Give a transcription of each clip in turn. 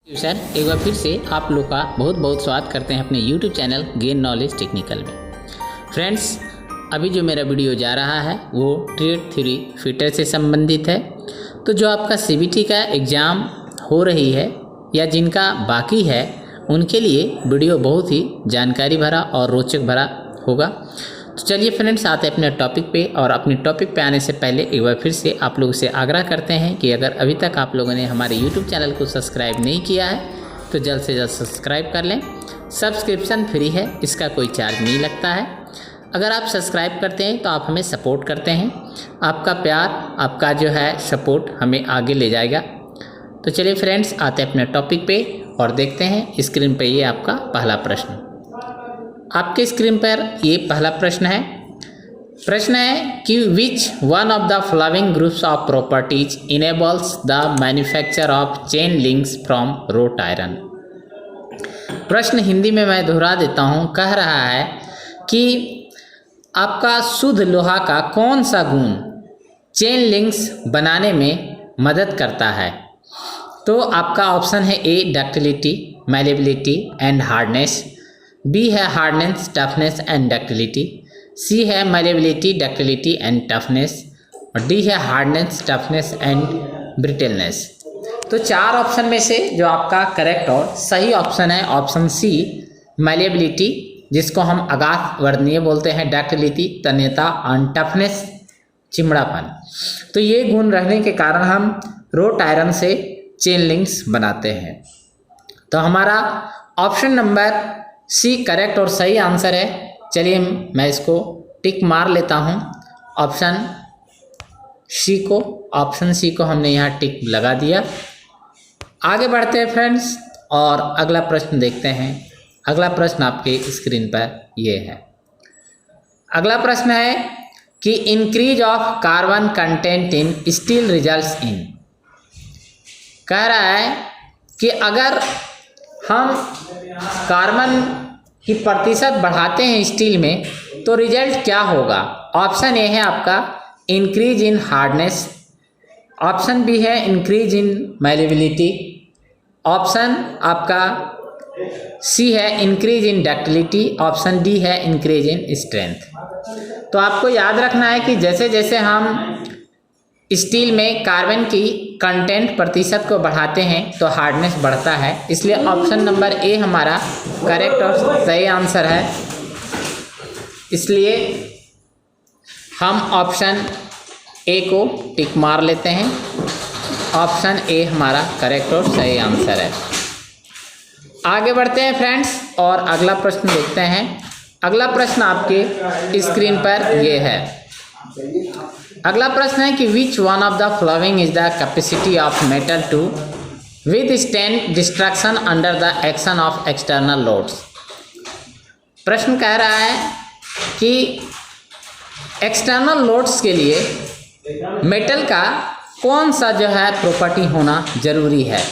Sir एक बार फिर से आप लोग का बहुत बहुत स्वागत करते हैं अपने YouTube channel gain knowledge technical में। फ्रेंड्स, अभी जो मेरा वीडियो जा रहा है वो ट्रेड थ्योरी फिटर से संबंधित है। तो जो आपका CBT का एग्ज़ाम हो रही है या जिनका बाकी है उनके लिए वीडियो बहुत ही जानकारी भरा और रोचक भरा होगा। तो चलिए फ्रेंड्स, आते हैं अपने टॉपिक पे। और अपने टॉपिक पे आने से पहले एक बार फिर से आप लोगों से आग्रह करते हैं कि अगर अभी तक आप लोगों ने हमारे YouTube चैनल को सब्सक्राइब नहीं किया है तो जल्द से जल्द सब्सक्राइब कर लें। सब्सक्रिप्शन फ्री है, इसका कोई चार्ज नहीं लगता है। अगर आप सब्सक्राइब करते हैं तो आप हमें सपोर्ट करते हैं। आपका प्यार, आपका जो है सपोर्ट हमें आगे ले जाएगा। तो चलिए फ्रेंड्स, आते हैं अपने टॉपिक पे और देखते हैं स्क्रीन पे ये आपका पहला प्रश्न। आपके स्क्रीन पर ये पहला प्रश्न है कि which one of the following groups of properties enables the manufacture of chain links from road iron. प्रश्न हिंदी में मैं दोहरा देता हूँ। कह रहा है कि आपका शुद्ध लोहा का कौन सा गुण चेन लिंक्स बनाने में मदद करता है। तो आपका ऑप्शन है A ductility, malleability and hardness, B है hardness, toughness and ductility, C है मैलेबिलिटी, डक्टिलिटी एंड टफनेस और डी है हार्डनेस, टफनेस एंड ब्रिटलनेस। तो चार ऑप्शन में से जो आपका करेक्ट और सही ऑप्शन है ऑप्शन सी मैलेबिलिटी, जिसको हम अगाध वर्णनीय बोलते हैं, डक्टिलिटी तन्यता और टफनेस चिमड़ापन। तो ये गुण रहने के कारण हम रोट आयरन से चेन लिंक्स बनाते हैं। तो हमारा ऑप्शन नंबर सी करेक्ट और सही आंसर है। चलिए मैं इसको टिक मार लेता हूँ। ऑप्शन सी को हमने यहाँ टिक लगा दिया। आगे बढ़ते हैं फ्रेंड्स और अगला प्रश्न देखते हैं। अगला प्रश्न आपके स्क्रीन पर ये है। अगला प्रश्न है कि increase of carbon content in steel results in. कह रहा है कि अगर हम कार्बन की प्रतिशत बढ़ाते हैं स्टील में तो रिजल्ट क्या होगा। ऑप्शन ए है आपका increase in hardness, option B है इंक्रीज इन मैलेबिलिटी, ऑप्शन आपका सी है increase in ductility, option D है इंक्रीज इन स्ट्रेंथ। तो आपको याद रखना है कि जैसे जैसे हम स्टील में कार्बन की कंटेंट प्रतिशत को बढ़ाते हैं तो हार्डनेस बढ़ता है। इसलिए ऑप्शन नंबर ए हमारा करेक्ट और सही आंसर है। इसलिए हम ऑप्शन ए को टिक मार लेते हैं। ऑप्शन ए हमारा करेक्ट और सही आंसर है। आगे बढ़ते हैं फ्रेंड्स और अगला प्रश्न देखते हैं। अगला प्रश्न आपके स्क्रीन पर ये है। अगला प्रश्न है कि which one of the following is the capacity of metal to withstand destruction under the action of external loads. प्रश्न कह रहा है कि एक्सटर्नल लोड्स के लिए मेटल का कौन सा जो है प्रॉपर्टी होना जरूरी है।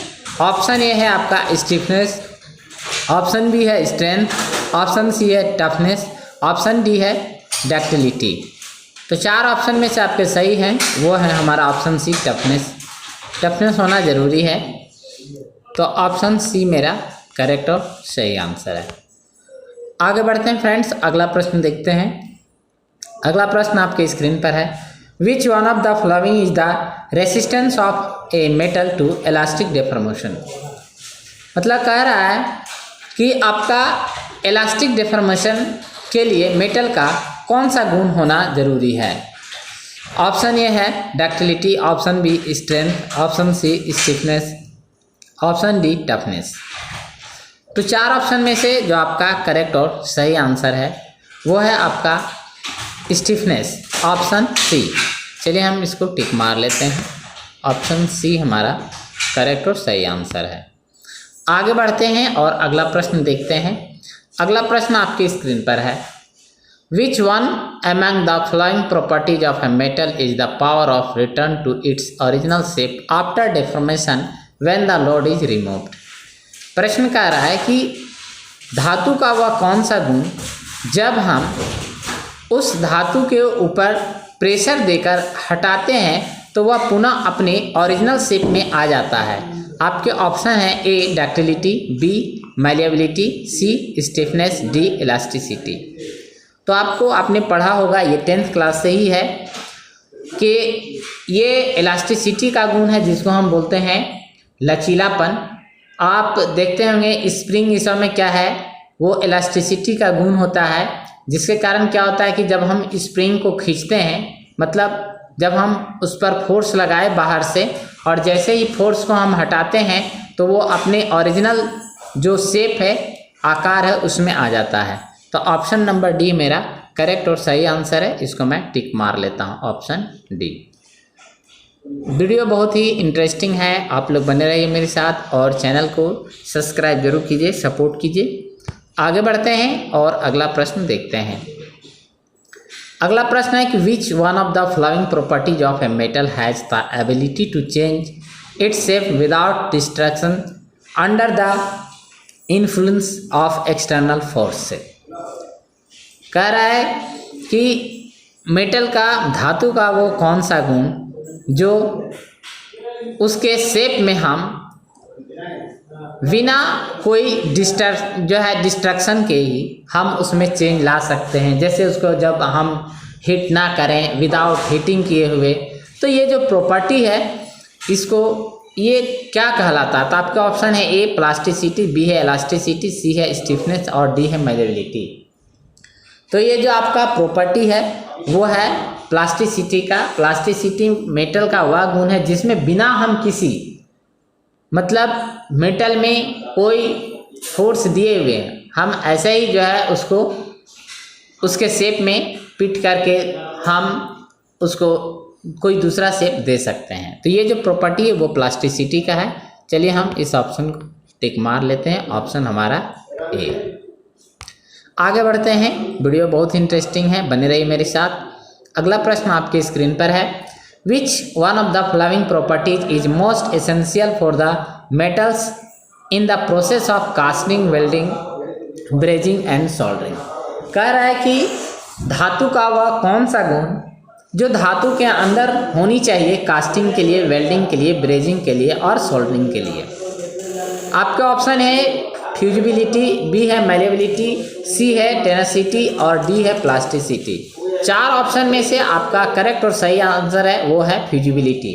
ऑप्शन ए है आपका स्टिफनेस, ऑप्शन बी है स्ट्रेंथ, ऑप्शन सी है टफनेस, ऑप्शन डी है डक्टिलिटी। तो चार ऑप्शन में से आपके सही हैं वो है हमारा ऑप्शन सी टफनेस होना ज़रूरी है। तो ऑप्शन सी मेरा करेक्ट और सही आंसर है। आगे बढ़ते हैं फ्रेंड्स, अगला प्रश्न देखते हैं। अगला प्रश्न आपके स्क्रीन पर है। Which one of the following is the resistance of a metal to elastic deformation. मतलब कह रहा है कि आपका इलास्टिक डिफॉर्मेशन के लिए मेटल का कौन सा गुण होना जरूरी है। ऑप्शन ए है ductility, option B strength, option C stiffness, option D toughness. तो चार ऑप्शन में से जो आपका करेक्ट और सही आंसर है वो है आपका स्टिफनेस, ऑप्शन सी। चलिए हम इसको टिक मार लेते हैं। ऑप्शन सी हमारा करेक्ट और सही आंसर है। आगे बढ़ते हैं और अगला प्रश्न देखते हैं। अगला प्रश्न आपकी स्क्रीन पर है। Which one among the following properties of a metal is the power of return to its original shape after deformation when the load is removed। प्रश्न कह रहा है कि धातु का वह कौन सा गुण जब हम उस धातु के ऊपर प्रेशर देकर हटाते हैं तो वह पुनः अपने ओरिजिनल शेप में आ जाता है। आपके ऑप्शन है A ductility, B malleability, C stiffness, D elasticity. तो आपको आपने पढ़ा होगा, ये 10th क्लास से ही है कि ये इलास्टिसिटी का गुण है जिसको हम बोलते हैं लचीलापन। आप देखते होंगे स्प्रिंग इस में क्या है, वो इलास्टिसिटी का गुण होता है, जिसके कारण क्या होता है कि जब हम स्प्रिंग को खींचते हैं, मतलब जब हम उस पर फोर्स लगाए बाहर से, और जैसे ही फोर्स को हम हटाते हैं तो वो अपने ओरिजिनल जो शेप है, आकार है, उसमें आ जाता है। तो ऑप्शन नंबर डी मेरा करेक्ट और सही आंसर है, इसको मैं टिक मार लेता हूँ, ऑप्शन डी। वीडियो बहुत ही इंटरेस्टिंग है, आप लोग बने रहिए मेरे साथ और चैनल को सब्सक्राइब जरूर कीजिए, सपोर्ट कीजिए। आगे बढ़ते हैं और अगला प्रश्न देखते हैं। अगला प्रश्न है कि which one of the following properties of a metal has the ability to change its shape without distraction under the influence of external force से। कह रहा है कि मेटल का, धातु का वो कौन सा गुण जो उसके शेप में हम बिना कोई डिस्ट्रक्शन के ही हम उसमें चेंज ला सकते हैं। जैसे उसको जब हम हीट ना करें, विदाउट हीटिंग किए हुए, तो ये जो प्रॉपर्टी है इसको ये क्या कहलाता है? तो आपका ऑप्शन है ए प्लास्टिसिटी, बी है इलास्टिसिटी, सी है स्टिफनेस और डी है मैलिएबिलिटी। तो ये जो आपका प्रॉपर्टी है वो है प्लास्टिसिटी का। प्लास्टिसिटी मेटल का वह गुण है जिसमें बिना हम किसी, मतलब मेटल में कोई फोर्स दिए हुए हम ऐसे ही जो है उसको उसके शेप में फिट करके हम उसको कोई दूसरा शेप दे सकते हैं। तो ये जो प्रॉपर्टी है वो प्लास्टिसिटी का है। चलिए हम इस ऑप्शन को टिक मार लेते हैं, ऑप्शन हमारा ए। आगे बढ़ते हैं, वीडियो बहुत इंटरेस्टिंग है, बने रहिए मेरे साथ। अगला प्रश्न आपके स्क्रीन पर है, Which one of the following properties is most essential for the metals in the process of casting, welding, brazing and soldering? कह रहा है कि धातु का वह कौन सा गुण जो धातु के अंदर होनी चाहिए कास्टिंग के लिए, वेल्डिंग के लिए, ब्रेजिंग के लिए और सोल्डरिंग के लिए। आपका ऑप्शन है फ्यूजिबिलिटी, बी है मैलिएबिलिटी, सी है टेनेसिटी और डी है प्लास्टिसिटी। चार ऑप्शन में से आपका करेक्ट और सही आंसर है वो है फ्यूजिबिलिटी,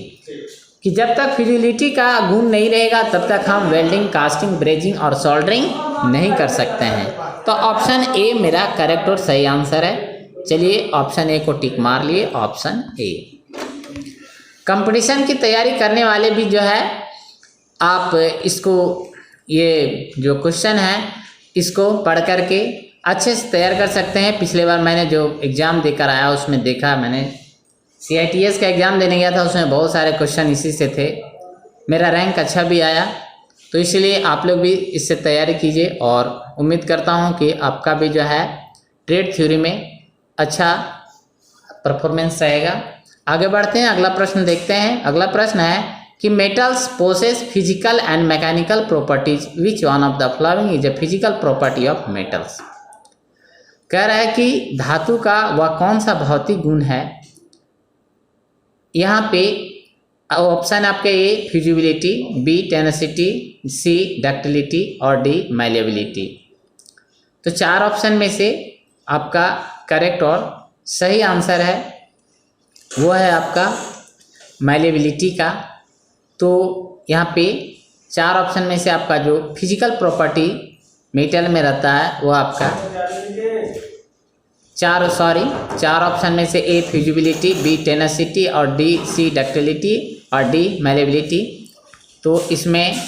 कि जब तक फ्यूजिबिलिटी का गुण नहीं रहेगा तब तक हम वेल्डिंग, कास्टिंग, ब्रेजिंग और सोल्डरिंग नहीं कर सकते हैं। तो ऑप्शन ए मेरा करेक्ट और सही आंसर है। चलिए ऑप्शन ए को टिक मार लिए, ऑप्शन ए। कंपटीशन की तैयारी करने वाले भी जो है आप इसको, ये जो क्वेश्चन है इसको पढ़ करके अच्छे से तैयार कर सकते हैं। पिछले बार मैंने जो एग्ज़ाम देकर आया उसमें देखा, मैंने CITS का एग्ज़ाम देने गया था, उसमें बहुत सारे क्वेश्चन इसी से थे, मेरा रैंक अच्छा भी आया। तो इसलिए आप लोग भी इससे तैयारी कीजिए और उम्मीद करता हूं कि आपका भी जो है ट्रेड थ्योरी में अच्छा परफॉर्मेंस रहेगा। आगे बढ़ते हैं, अगला प्रश्न देखते हैं। अगला प्रश्न है कि metals possess physical and mechanical properties, which one of the following is a physical property of metals. कह रहा है कि धातु का वह कौन सा भौतिक गुण है। यहाँ पे ऑप्शन आपके ए फ्यूजिबिलिटी, बी टेनेसिटी, सी डक्टिलिटी और डी मैलिएबिलिटी। तो चार ऑप्शन में से आपका करेक्ट और सही आंसर है वो है आपका मैलिएबिलिटी का। तो यहाँ पे चार ऑप्शन में से आपका जो फिजिकल प्रॉपर्टी मेटल में रहता है वो आपका चार ऑप्शन में से ए फ्यूजिबिलिटी, बी टेनेसिटी और डी सी डक्टिलिटी और डी मैलिएबिलिटी। तो इसमें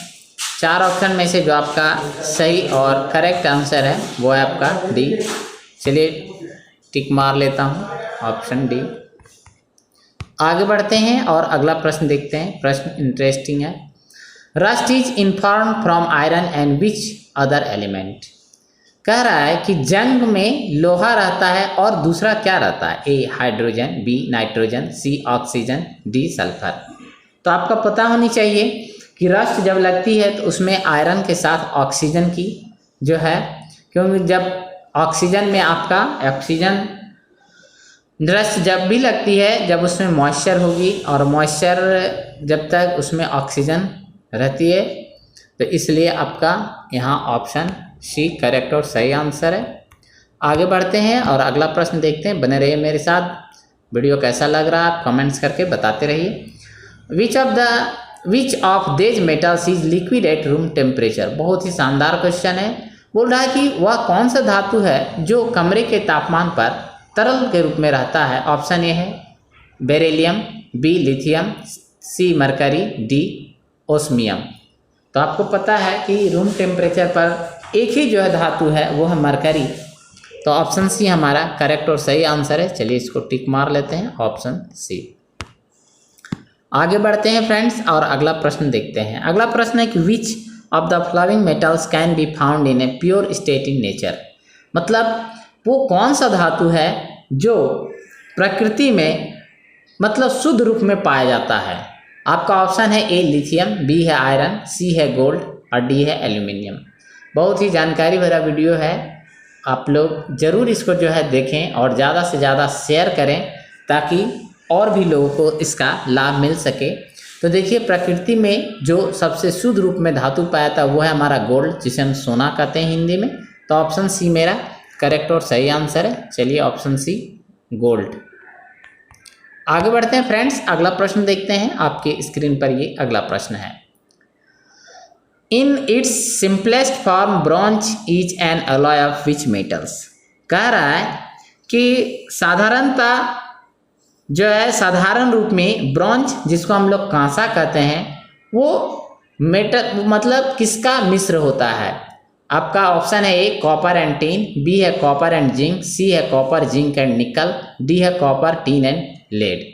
चार ऑप्शन में से जो आपका सही और करेक्ट आंसर है वो है आपका डी। चलिए टिक मार लेता हूँ, ऑप्शन डी। आगे बढ़ते हैं और अगला प्रश्न देखते हैं। प्रश्न इंटरेस्टिंग है। Rust is inform from iron and which other element. कह रहा है कि जंग में लोहा रहता है और दूसरा क्या रहता है? ए हाइड्रोजन, बी नाइट्रोजन, सी ऑक्सीजन, डी सल्फर। तो आपका पता होनी चाहिए कि रस्ट जब लगती है तो उसमें आयरन के साथ ऑक्सीजन की जो है, क्योंकि जब ऑक्सीजन में आपका ऑक्सीजन रस्ट जब भी लगती है जब उसमें मॉइस्चर होगी, और मॉइस्चर जब तक उसमें ऑक्सीजन रहती है। तो इसलिए आपका यहाँ ऑप्शन सी करेक्ट और सही आंसर है। आगे बढ़ते हैं और अगला प्रश्न देखते हैं। बने रहिए मेरे साथ। वीडियो कैसा लग रहा है आप कमेंट्स करके बताते रहिए। विच ऑफ देज metals is liquid at room temperature. बहुत ही शानदार क्वेश्चन है। बोल रहा है कि वह कौन सा धातु है जो कमरे के तापमान पर तरल के रूप में रहता है। ऑप्शन ए है beryllium, B lithium, C Mercury, D osmium. तो आपको पता है कि रूम टेम्परेचर पर एक ही जो है धातु है वो है मरकरी। तो ऑप्शन सी हमारा करेक्ट और सही आंसर है। चलिए इसको टिक मार लेते हैं, ऑप्शन सी। आगे बढ़ते हैं फ्रेंड्स और अगला प्रश्न देखते हैं। अगला प्रश्न है कि which of the following metals can be found in a pure state in nature. मतलब वो कौन सा धातु है जो प्रकृति में मतलब शुद्ध रूप में पाया जाता है। आपका ऑप्शन है ए लिथियम, बी है आयरन, सी है गोल्ड और डी है एल्यूमिनियम। बहुत ही जानकारी भरा वीडियो है। आप लोग ज़रूर इसको जो है देखें और ज़्यादा से ज़्यादा शेयर करें ताकि और भी लोगों को इसका लाभ मिल सके। तो देखिए प्रकृति में जो सबसे शुद्ध रूप में धातु पाया था वो है हमारा गोल्ड, जिसे हम सोना कहते हैं हिंदी में। तो ऑप्शन सी मेरा करेक्ट और सही आंसर है। चलिए ऑप्शन सी गोल्ड। आगे बढ़ते हैं फ्रेंड्स, अगला प्रश्न देखते हैं। आपके स्क्रीन पर ये अगला प्रश्न है। In its simplest form bronze is an alloy of which metals. कह रहा है कि साधारणतः जो है साधारण रूप में ब्रॉन्ज, जिसको हम लोग कांसा कहते हैं, वो मेटल मतलब किसका मिश्र होता है। आपका ऑप्शन है ए कॉपर एंड टीन, बी है कॉपर एंड जिंक, सी है कॉपर जिंक एंड निकल, डी है कॉपर टीन एंड लेड।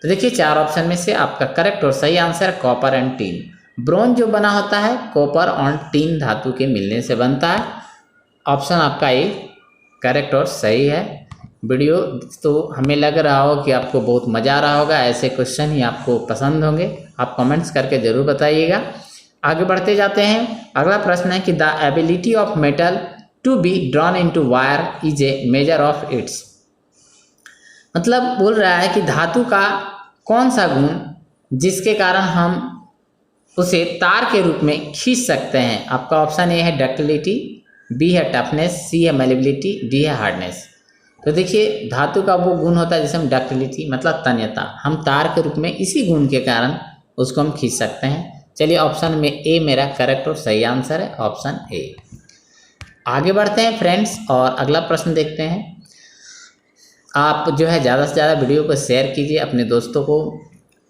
तो देखिए चार ऑप्शन में से आपका करेक्ट और सही आंसर है कॉपर एंड टीन। ब्रॉन्ज जो बना होता है कॉपर और टीन धातु के मिलने से बनता है। ऑप्शन आपका ए करेक्ट और सही है। वीडियो तो हमें लग रहा हो कि आपको बहुत मज़ा आ रहा होगा, ऐसे क्वेश्चन ही आपको पसंद होंगे। आप कमेंट्स करके ज़रूर बताइएगा। आगे बढ़ते जाते हैं। अगला प्रश्न है कि the ability of metal to be drawn into wire is a measure of its. मतलब बोल रहा है कि धातु का कौन सा गुण जिसके कारण हम उसे तार के रूप में खींच सकते हैं। आपका ऑप्शन ए है डक्टिलिटी, बी है टफनेस, सी है मेलेबिलिटी, डी है हार्डनेस। तो देखिए धातु का वो गुण होता है जिसे हम डक्टिलिटी मतलब तन्यता, हम तार के रूप में इसी गुण के कारण उसको हम खींच सकते हैं। चलिए ऑप्शन में ए मेरा करेक्ट और सही आंसर है, ऑप्शन ए। आगे बढ़ते हैं फ्रेंड्स और अगला प्रश्न देखते हैं। आप जो है ज़्यादा से ज़्यादा वीडियो को शेयर कीजिए, अपने दोस्तों को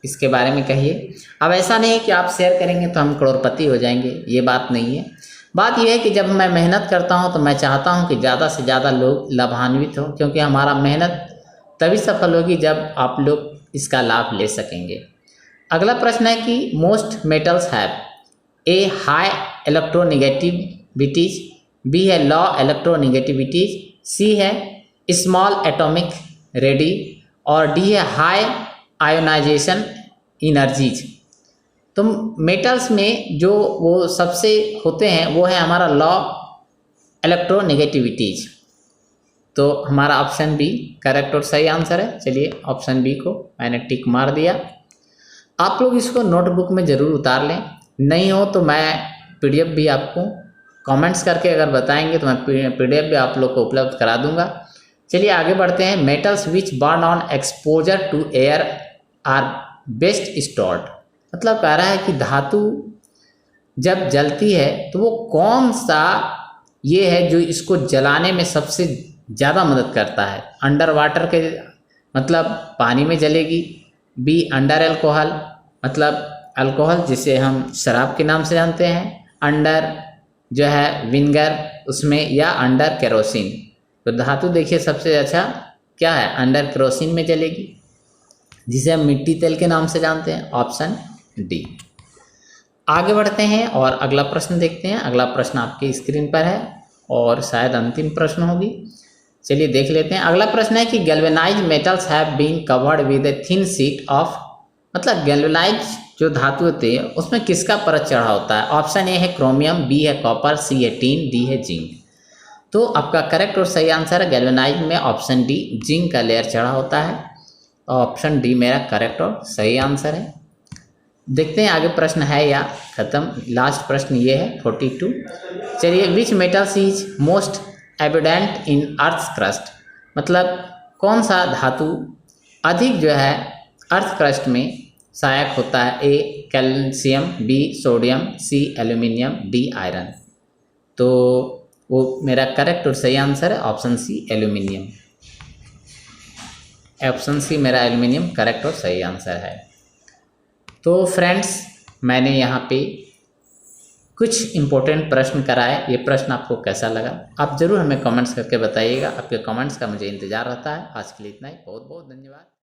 इसके बारे में कहिए। अब ऐसा नहीं है कि आप शेयर करेंगे तो हम करोड़पति हो जाएंगे, ये बात नहीं है। बात यह है कि जब मैं मेहनत करता हूं तो मैं चाहता हूं कि ज़्यादा से ज़्यादा लोग लाभान्वित हों, क्योंकि हमारा मेहनत तभी सफल होगी जब आप लोग इसका लाभ ले सकेंगे। अगला प्रश्न है कि most metals have a high electronegativities, B है लॉ इलेक्ट्रोनेगेटिविटीज, सी है स्मॉल एटॉमिक रेडी और डी है हाई आयोनाइजेशन इनर्जीज। तो मेटल्स में जो वो सबसे होते हैं वो है हमारा लॉ इलेक्ट्रोनेगेटिविटीज। तो हमारा ऑप्शन बी करेक्ट और सही आंसर है। चलिए ऑप्शन बी को मैंने टिक मार दिया। आप लोग इसको नोटबुक में ज़रूर उतार लें, नहीं हो तो मैं पीडीएफ भी आपको कमेंट्स करके अगर बताएंगे तो मैं पीडीएफ भी आप लोग को उपलब्ध करा दूंगा। चलिए आगे बढ़ते हैं। Metals which burn on exposure to air are best stored. मतलब कह रहा है कि धातु जब जलती है तो वो कौन सा ये है जो इसको जलाने में सबसे ज़्यादा मदद करता है। अंडर वाटर के मतलब पानी में जलेगी, बी अंडर अल्कोहल मतलब अल्कोहल जिसे हम शराब के नाम से जानते हैं, अंडर जो है विनेगर उसमें, या अंडर केरोसिन। तो धातु देखिए सबसे अच्छा क्या है, अंडर केरोसिन में जलेगी जिसे हम मिट्टी तेल के नाम से जानते हैं, ऑप्शन डी। आगे बढ़ते हैं और अगला प्रश्न देखते हैं। अगला प्रश्न आपकी स्क्रीन पर है और शायद अंतिम प्रश्न होगी। चलिए देख लेते हैं। अगला प्रश्न है कि galvanized metals have been covered with a thin sheet of, मतलब गैल्वेनाइज्ड जो धातु होती है उसमें किसका परत चढ़ा होता है। ऑप्शन ए है क्रोमियम, बी है कॉपर, सी है टीन, डी है जिंक। तो आपका करेक्ट और सही आंसर है गैल्वेनाइज्ड में ऑप्शन डी जिंक का लेयर चढ़ा होता है। ऑप्शन डी मेरा करेक्ट और सही आंसर है। देखते हैं आगे प्रश्न है या ख़त्म। लास्ट प्रश्न ये है 42। चलिए, which metals is most abundant in earth crust, मतलब कौन सा धातु अधिक जो है अर्थ क्रस्ट में सहायक होता है? A calcium, B sodium, C aluminium, D iron. तो वो मेरा करेक्ट और सही आंसर है option C aluminium. Option C मेरा एल्यूमिनियम करेक्ट और सही आंसर है। तो फ्रेंड्स, मैंने यहाँ पे कुछ इम्पोर्टेंट प्रश्न कराए। ये प्रश्न आपको कैसा लगा आप ज़रूर हमें कमेंट्स करके बताइएगा। आपके कमेंट्स का मुझे इंतज़ार रहता है। आज के लिए इतना ही। बहुत बहुत धन्यवाद।